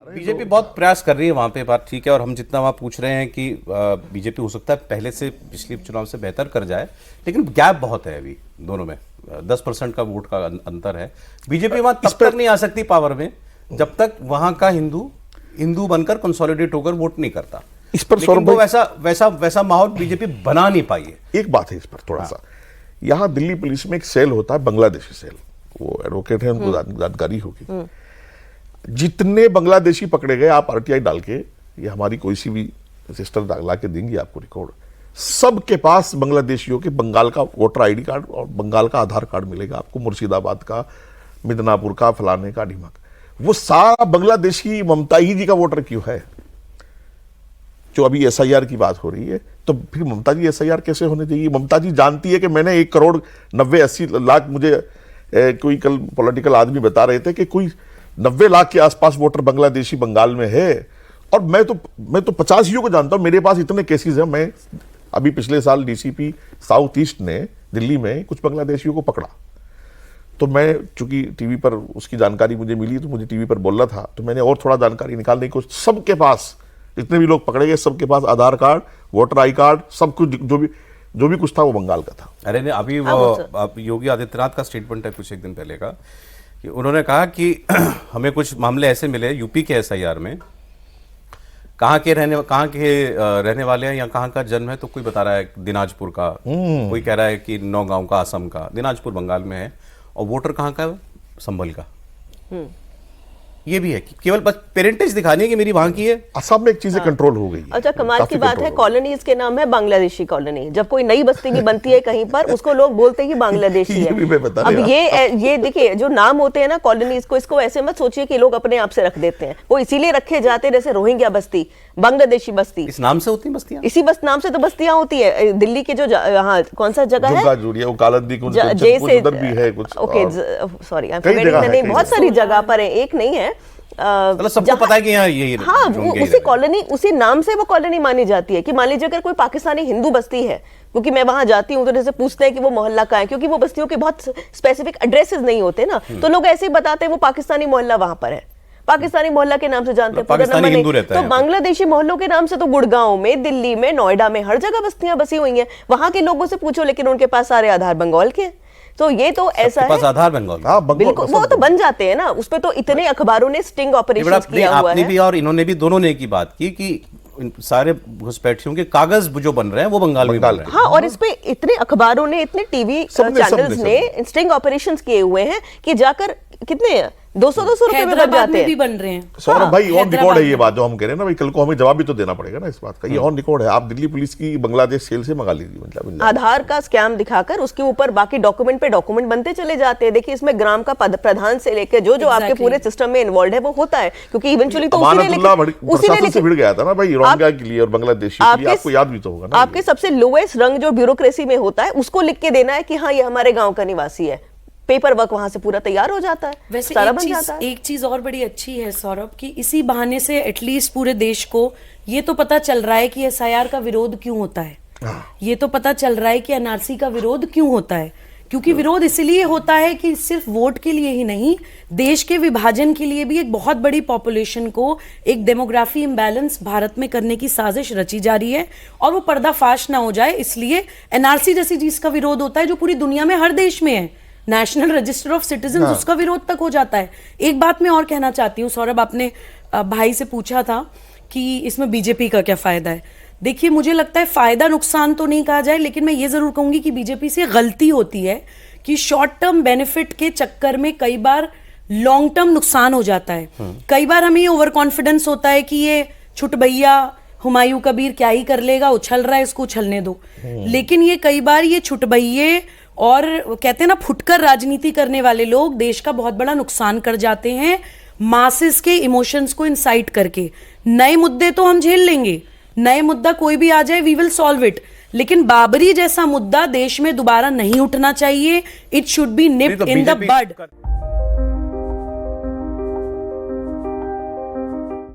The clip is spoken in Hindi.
बीजेपी बहुत प्रयास कर रही है वहाँ पे, बात ठीक है, और हम जितना वहाँ पूछ रहे हैं कि बीजेपी हो सकता है पहले से पिछले चुनाव से बेहतर कर जाए, लेकिन गैप बहुत है अभी दोनों में, 10% का वोट का अंतर है। बीजेपी वहाँ तब तक नहीं आ सकती पावर में जब तक वहाँ का हिंदू बनकर कंसोलिडेट होकर वोट नहीं करता। इस पर वो वैसा माहौल बीजेपी बना नहीं पाई है। एक बात है इस पर थोड़ा सा, यहाँ दिल्ली पुलिस में एक सेल होता है, बांग्लादेशी सेल, वो एडवोकेट है, उनको जानकारी होगी। जितने बांग्लादेशी पकड़े गए, आप आरटीआई डाल के, ये हमारी कोई सी भी सिस्टर ला के देंगी आपको रिकॉर्ड, सबके पास बांग्लादेशियों के बंगाल का वोटर आईडी कार्ड और बंगाल का आधार कार्ड मिलेगा आपको, मुर्शिदाबाद का, मिदनापुर का, फलाने का, ढीमा का। वो सारा बांग्लादेशी ममता ही जी का वोटर क्यों है? जो अभी एसआईआर की बात हो रही है, तो फिर ममता जी एसआईआर कैसे होने देगी? ममता जी जानती है कि मैंने 1,90,80,00,000, मुझे कोई कल पॉलिटिकल आदमी बता रहे थे कि कोई 90 लाख के आसपास वोटर बांग्लादेशी बंगाल में है, और मैं तो 85 को जानता हूं, मेरे पास इतने केसेस हैं। मैं अभी पिछले साल डीसीपी साउथ ईस्ट ने दिल्ली में कुछ बांग्लादेशियों को पकड़ा, तो मैं चूंकि टीवी पर उसकी जानकारी मुझे मिली, तो मुझे टीवी पर बोलना था, तो मैंने और थोड़ा जानकारी निकालने की कोशिश। सबके पास, जितने भी लोग पकड़े गए, सबके पास आधार कार्ड, वोटर आई कार्ड, सब कुछ, जो भी कुछ था वो बंगाल का था। अरे नहीं, अभी वो योगी आदित्यनाथ का स्टेटमेंट है कुछ एक दिन पहले का, कि उन्होंने कहा कि हमें कुछ मामले ऐसे मिले यूपी के एसआईआर में, कहाँ के रहने वाले हैं या कहाँ का जन्म है, तो कोई बता रहा है दिनाजपुर का, कोई कह रहा है कि नौगांव का, असम का, दिनाजपुर बंगाल में है, और वोटर कहाँ का है? संभल का। ये भी है कि केवल बस पेरेंटेज दिखानी है कि मेरी वहां की है। असम में एक चीजें कंट्रोल हो गई है। अच्छा, कमाल की बात है, कॉलोनीज के नाम है बांग्लादेशी कॉलोनी। जब कोई नई बस्ती की बनती है कहीं पर, उसको लोग बोलते हैं कि बांग्लादेशी है। अब ये देखिए, जो नाम होते हैं ना कॉलोनीज को, इसको ऐसे मत सोचिए कि लोग अपने आप से रख देते हैं, वो इसीलिए रखे जाते हैं, जैसे रोहिंग्या बस्ती, बांग्लादेशी बस्ती, इस नाम से होती है बस्तियां, इसी बस नाम से तो बस्तियां होती है। दिल्ली के जो यहाँ कौन सा जगह है, ओके सॉरी, बहुत सारी जगह पर है, एक नहीं है, सबको पता है कि यहाँ यही, हाँ, वो उसी कॉलोनी, उसी नाम से वो कॉलोनी मानी जाती है। कि मान लीजिए अगर कोई पाकिस्तानी हिंदू बस्ती है, क्योंकि मैं वहां जाती हूँ तो जैसे पूछते हैं कि वो मोहल्ला कहाँ है, क्योंकि वो बस्तियों के बहुत स्पेसिफिक एड्रेसेस नहीं होते ना, तो लोग ऐसे ही बताते हैं वो पाकिस्तानी मोहल्ला वहां पर है, पाकिस्तानी मोहल्ला के नाम से जानते हैं। तो बांग्लादेशी मोहल्लों के नाम से तो गुड़गांव में, दिल्ली में, नोएडा में, हर जगह बस्तियां बसी हुई हैं। वहां के लोगों से पूछो, लेकिन उनके पास सारे आधार बंगाल के। तो ये तो ऐसा है, आधार बंगाल, बिल्कुल, वो तो बन जाते हैं ना, उसपे तो इतने अखबारों ने स्टिंग ऑपरेशन किया हुआ है। भी और इन्होंने भी, दोनों ने एक ही बात की कि सारे घुसपैठियों के कागज जो बन रहे हैं वो बंगाल में बन रहे हैं। हाँ, और इस पे इतने अखबारों ने, इतने टीवी चैनल्स ने स्टिंग ऑपरेशंस किए हुए हैं कि जाकर कितने 200-200 रुपए में बन जाते हैं, भी बन रहे हैं। सौरभ भाई, ऑन रिकॉर्ड है ये बात जो हम कह रहे हैं ना भाई, कल को हमें जवाब भी तो देना पड़ेगा ना इस बात का। ये ऑन रिकॉर्ड है, आप दिल्ली पुलिस की बांग्लादेश सेल से मंगा लीजिए, मतलब आधार का स्कैम दिखाकर उसके ऊपर बाकी डॉक्यूमेंट पे डॉक्यूमेंट बनते चले जाते हैं। देखिए, इसमें ग्राम का प्रधान से लेकर जो आपके पूरे सिस्टम में इन्वॉल्व है वो होता है, क्योंकि इवेंचुअली तो उसी भिड़ गया था ना भाई, रोहिंग्या के लिए और बांग्लादेशी के लिए, आपको याद भी तो होगा ना। आपके सबसे लोएस्ट रंग जो ब्यूरोक्रेसी में होता है, उसको लिख के देना है कि हाँ, ये हमारे गाँव का निवासी है, पेपर वर्क वहां से पूरा तैयार हो जाता है, वैसे सारा बन जाता है। एक चीज और बड़ी अच्छी है सौरभ, कि इसी बहाने से एटलीस्ट पूरे देश को ये तो पता चल रहा है कि एसआईआर का विरोध क्यों होता है, ये तो पता चल रहा है कि एनआरसी का विरोध क्यों होता है। क्योंकि विरोध इसलिए होता है कि सिर्फ वोट के लिए ही नहीं, देश के विभाजन के लिए भी एक बहुत बड़ी पॉपुलेशन को एक डेमोग्राफी इम्बैलेंस भारत में करने की साजिश रची जा रही है, और वो पर्दाफाश ना हो जाए, इसलिए एनआरसी जैसी चीज का विरोध होता है, जो पूरी दुनिया में हर देश में है। नेशनल रजिस्टर ऑफ सिटीजन, उसका विरोध तक हो जाता है। एक बात मैं और कहना चाहती हूँ सौरभ, आपने भाई से पूछा था कि इसमें बीजेपी का क्या फायदा है। देखिए, मुझे लगता है फायदा नुकसान तो नहीं कहा जाए, लेकिन मैं ये जरूर कहूंगी कि बीजेपी से गलती होती है कि शॉर्ट टर्म बेनिफिट के चक्कर में कई बार लॉन्ग टर्म नुकसान हो जाता है। कई बार हमें ये ओवर कॉन्फिडेंस होता है कि ये छुट भैया हुमायूं कबीर क्या ही कर लेगा, उछल रहा है, इसको उछलने दो। लेकिन ये कई बार ये छुट भैये और कहते हैं ना फुटकर राजनीति करने वाले लोग देश का बहुत बड़ा नुकसान कर जाते हैं, मासेस के इमोशंस को इंसाइट करके। नए मुद्दे तो हम झेल लेंगे, नए मुद्दा कोई भी आ जाए, वी विल सॉल्व इट, लेकिन बाबरी जैसा मुद्दा देश में दोबारा नहीं उठना चाहिए। It should be nipped in the bud.